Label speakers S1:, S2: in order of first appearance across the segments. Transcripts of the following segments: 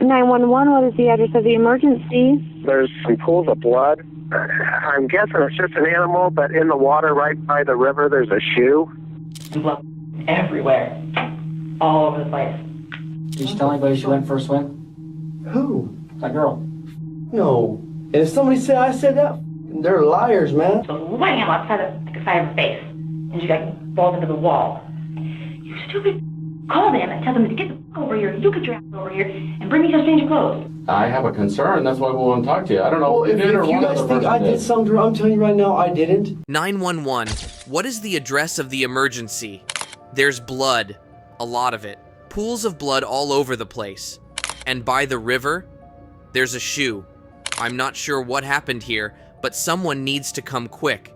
S1: 911, what is the address of the emergency?
S2: There's some pools of blood. I'm guessing it's just an animal, but in the water right by the river, there's a shoe.
S3: Blood everywhere, all over the place.
S4: Did you tell anybody she went for a swim?
S5: Who?
S4: That girl.
S5: No. And if somebody said I said that, they're liars, man.
S3: So wham, outside of the side of her face, and she got balled into the wall. You stupid! Call them and tell them to get the f over here. You get your ass over here and bring me some change of clothes.
S6: I have a concern. That's why we want to talk to you. I don't know
S5: Well, if you guys think I did something, I'm telling you right now, I didn't.
S7: 911. What is the address of the emergency? There's blood. A lot of it. Pools of blood all over the place. And by the river, there's a shoe. I'm not sure what happened here, but someone needs to come quick.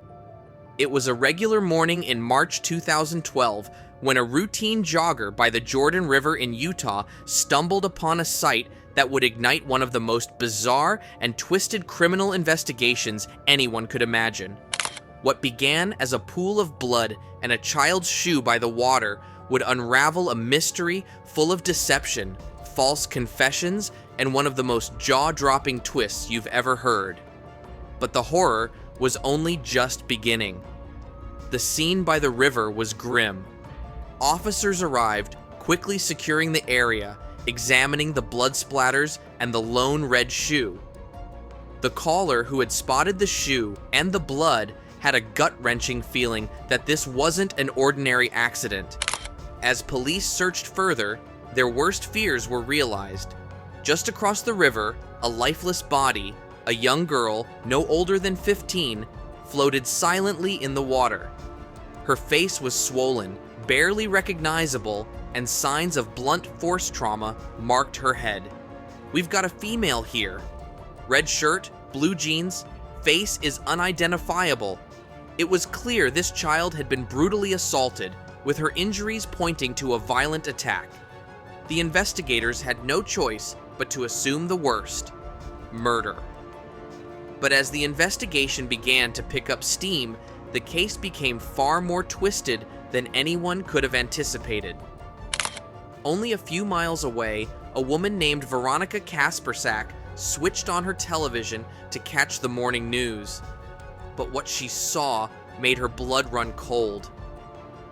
S7: It was a regular morning in March 2012 when a routine jogger by the Jordan River in Utah stumbled upon a sight that would ignite one of the most bizarre and twisted criminal investigations anyone could imagine. What began as a pool of blood and a child's shoe by the water would unravel a mystery full of deception, false confessions, and one of the most jaw-dropping twists you've ever heard. But the horror was only just beginning. The scene by the river was grim. Officers arrived, quickly securing the area, examining the blood splatters and the lone red shoe. The caller who had spotted the shoe and the blood had a gut-wrenching feeling that this wasn't an ordinary accident. As police searched further, their worst fears were realized. Just across the river, a lifeless body, a young girl no older than 15, floated silently in the water. Her face was swollen, barely recognizable, and signs of blunt force trauma marked her head. We've got a female here. Red shirt, blue jeans, face is unidentifiable. It was clear this child had been brutally assaulted, with her injuries pointing to a violent attack. The investigators had no choice but to assume the worst: murder. But as the investigation began to pick up steam, the case became far more twisted than anyone could have anticipated. Only a few miles away, a woman named Veronica Kaspersak switched on her television to catch the morning news. But what she saw made her blood run cold.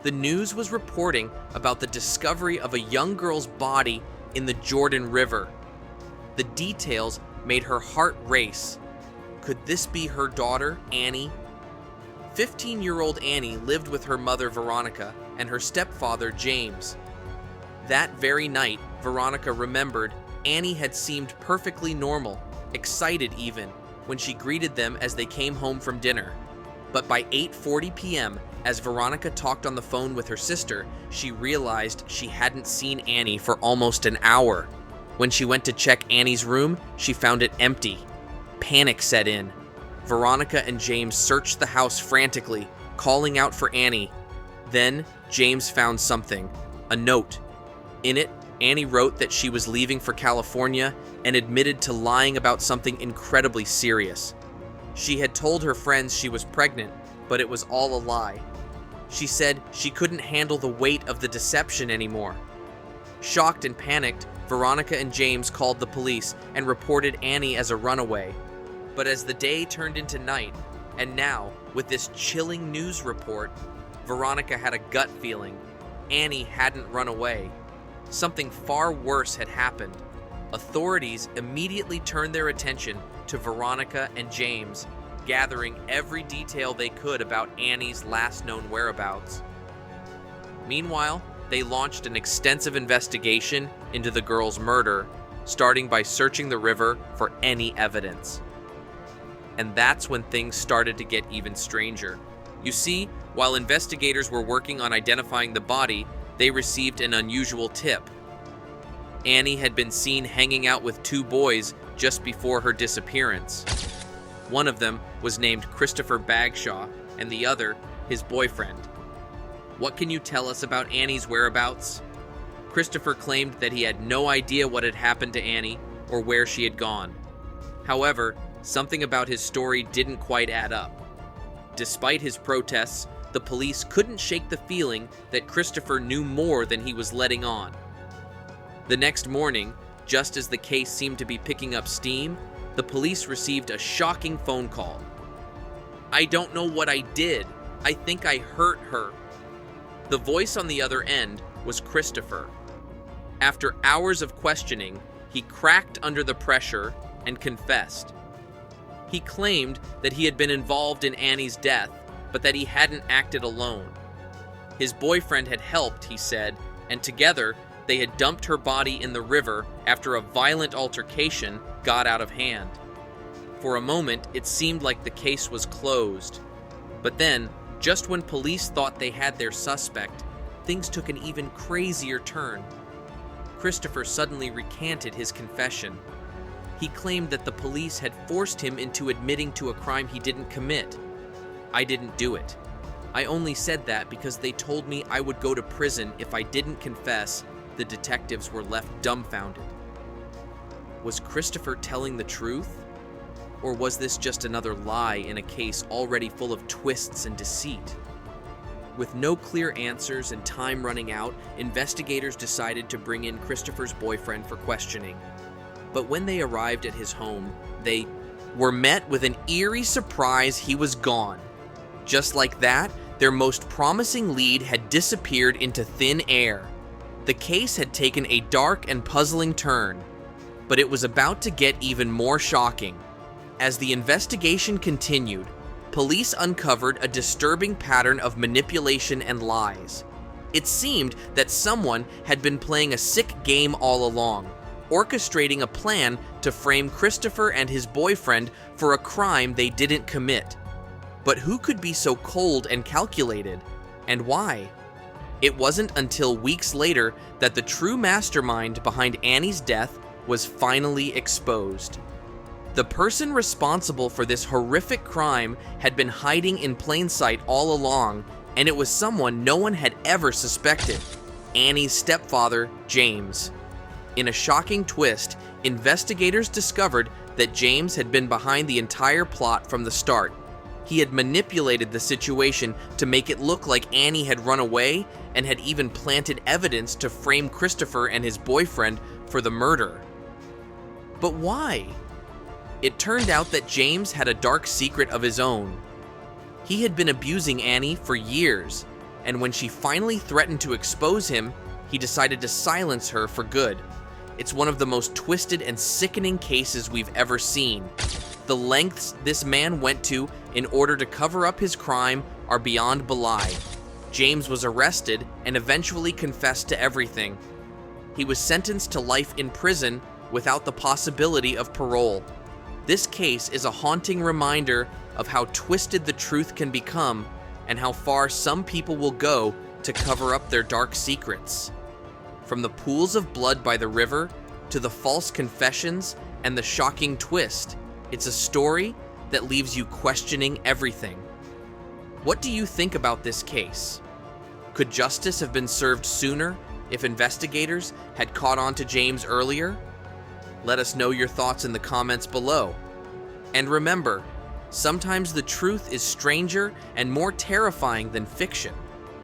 S7: The news was reporting about the discovery of a young girl's body in the Jordan River. The details made her heart race. Could this be her daughter, Annie? 15-year-old Annie lived with her mother, Veronica, and her stepfather, James. That very night, Veronica remembered Annie had seemed perfectly normal, excited even, when she greeted them as they came home from dinner. But by 8:40 p.m., as Veronica talked on the phone with her sister, she realized she hadn't seen Annie for almost an hour. When she went to check Annie's room, she found it empty. Panic set in. Veronica and James searched the house frantically, calling out for Annie. Then, James found something, a note. In it, Annie wrote that she was leaving for California and admitted to lying about something incredibly serious. She had told her friends she was pregnant, but it was all a lie. She said she couldn't handle the weight of the deception anymore. Shocked and panicked, Veronica and James called the police and reported Annie as a runaway. But as the day turned into night, and now, with this chilling news report, Veronica had a gut feeling. Annie hadn't run away. Something far worse had happened. Authorities immediately turned their attention to Veronica and James, gathering every detail they could about Annie's last known whereabouts. Meanwhile, they launched an extensive investigation into the girl's murder, starting by searching the river for any evidence. And that's when things started to get even stranger. You see, while investigators were working on identifying the body, they received an unusual tip. Annie had been seen hanging out with two boys just before her disappearance. One of them was named Christopher Bagshaw, and the other, his boyfriend. What can you tell us about Annie's whereabouts? Christopher claimed that he had no idea what had happened to Annie or where she had gone. However, something about his story didn't quite add up. Despite his protests, the police couldn't shake the feeling that Christopher knew more than he was letting on. The next morning, Just as the case seemed to be picking up steam, the police received a shocking phone call. "I don't know what I did. I think I hurt her." The voice on the other end was Christopher. After hours of questioning, he cracked under the pressure and confessed. He claimed that he had been involved in Annie's death, but that he hadn't acted alone. His boyfriend had helped, he said, and together they had dumped her body in the river after a violent altercation got out of hand. For a moment, it seemed like the case was closed. But then, just when police thought they had their suspect, things took an even crazier turn. Christopher suddenly recanted his confession. He claimed that the police had forced him into admitting to a crime he didn't commit. "I didn't do it. I only said that because they told me I would go to prison if I didn't confess." The detectives were left dumbfounded. Was Christopher telling the truth? Or was this just another lie in a case already full of twists and deceit? With no clear answers and time running out, investigators decided to bring in Christopher's boyfriend for questioning. But when they arrived at his home, they were met with an eerie surprise. He was gone. Just like that, their most promising lead had disappeared into thin air. The case had taken a dark and puzzling turn, but it was about to get even more shocking. As the investigation continued, police uncovered a disturbing pattern of manipulation and lies. It seemed that someone had been playing a sick game all along, orchestrating a plan to frame Christopher and his boyfriend for a crime they didn't commit. But who could be so cold and calculated, and why? It wasn't until weeks later that the true mastermind behind Annie's death was finally exposed. The person responsible for this horrific crime had been hiding in plain sight all along, and it was someone no one had ever suspected: Annie's stepfather, James. In a shocking twist, investigators discovered that James had been behind the entire plot from the start. He had manipulated the situation to make it look like Annie had run away and had even planted evidence to frame Christopher and his boyfriend for the murder. But why? It turned out that James had a dark secret of his own. He had been abusing Annie for years, and when she finally threatened to expose him, he decided to silence her for good. It's one of the most twisted and sickening cases we've ever seen. The lengths this man went to in order to cover up his crime are beyond belie. James was arrested and eventually confessed to everything. He was sentenced to life in prison without the possibility of parole. This case is a haunting reminder of how twisted the truth can become and how far some people will go to cover up their dark secrets. From the pools of blood by the river to the false confessions and the shocking twist, it's a story that leaves you questioning everything. What do you think about this case? Could justice have been served sooner if investigators had caught on to James earlier? Let us know your thoughts in the comments below. And remember, sometimes the truth is stranger and more terrifying than fiction.